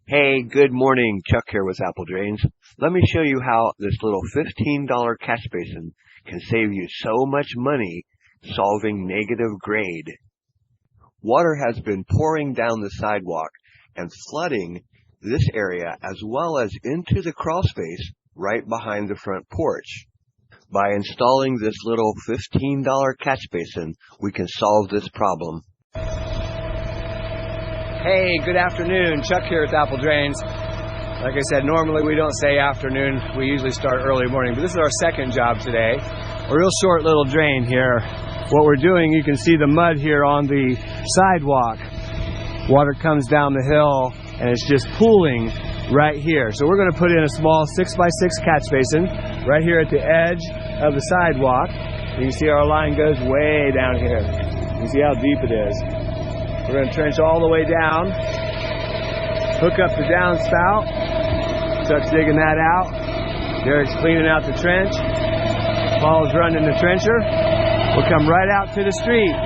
Hey, good morning. Chuck here with Apple Drains. Let me show you how this little $15 catch basin can save you so much money solving negative grade. Water has been pouring down the sidewalk and flooding this area as well as into the crawl space right behind the front porch. By installing this little $15 catch basin, we can solve this problem. Hey, good afternoon. Chuck here with Apple Drains. Like I said, normally we don't say afternoon. We usually start early morning, but this is our second job today. A real short little drain here. What we're doing, you can see the mud here on the sidewalk. Water comes down the hill and it's just pooling right here. So we're going to put in a small 6x6 catch basin right here at the edge of the sidewalk. You can see our line goes way down here. You can see how deep it is. We're going to trench all the way down, hook up the downspout. Chuck's digging that out. Derek's cleaning out the trench. Paul's running the trencher. We'll come right out to the street.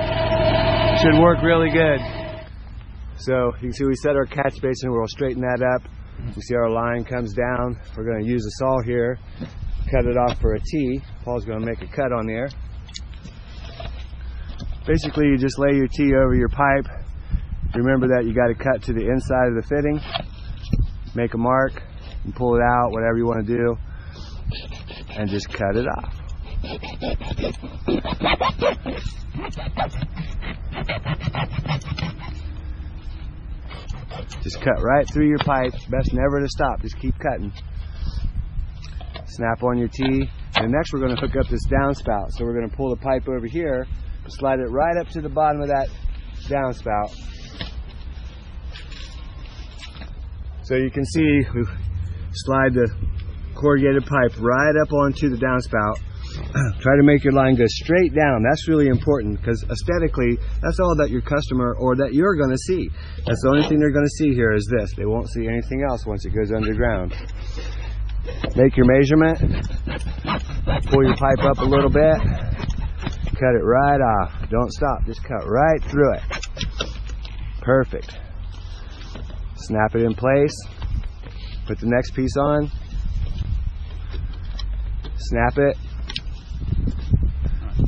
Should work really good. So you can see we set our catch basin. We'll straighten that up. You see our line comes down. We're going to use a saw here, cut it off for a T. Paul's going to make a cut on there. Basically, you just lay your T over your pipe. Remember that you got to cut to the inside of the fitting, make a mark, and pull it out, whatever you want to do, and just cut it off. Just cut right through your pipe. Best never to stop. Just keep cutting. Snap on your T. And next we're going to hook up this downspout. So we're going to pull the pipe over here, slide it right up to the bottom of that downspout. So you can see we slide the corrugated pipe right up onto the downspout. Try to make your line go straight down. That's really important because aesthetically, that's all that your customer or that you're going to see. That's the only thing they're going to see here is this. They won't see anything else once it goes underground. Make your measurement. Pull your pipe up a little bit. Cut it right off. Don't stop. Just cut right through it. Perfect. Snap it in place. Put the next piece on. Snap it.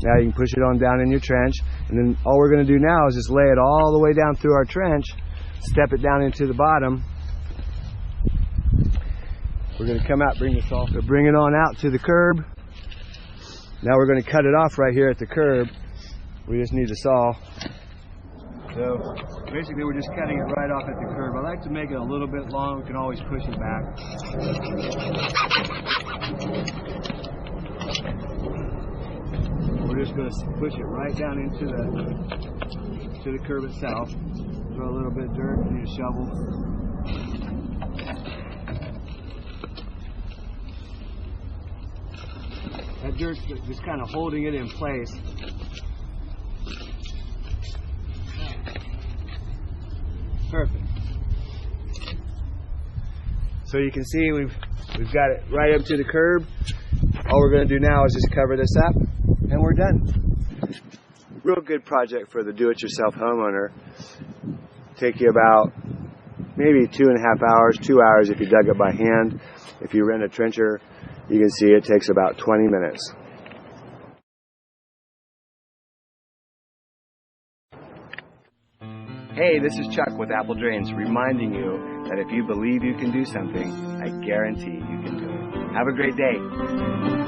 Now you can push it on down in your trench. And then all we're going to do now is just lay it all the way down through our trench. Step it down into the bottom. We're going to come out, bring the saw. So bring it on out to the curb. Now we're going to cut it off right here at the curb. We just need a saw. So basically we're just cutting it right off at the curb. I like to make it a little bit long. We can always push it back. We're just going to push it right down into the curb itself. Throw a little bit of dirt, need a shovel. That dirt's just kind of holding it in place. Perfect. So you can see we've got it right up to the curb. All we're going to do now is just cover this up and we're done. Real good project for the do-it-yourself homeowner. Take you about maybe 2.5 hours, 2 hours if you dug it by hand. If you rent a trencher, you can see it takes about 20 minutes. Hey, this is Chuck with Apple Drains reminding you that if you believe you can do something, I guarantee you can do it. Have a great day.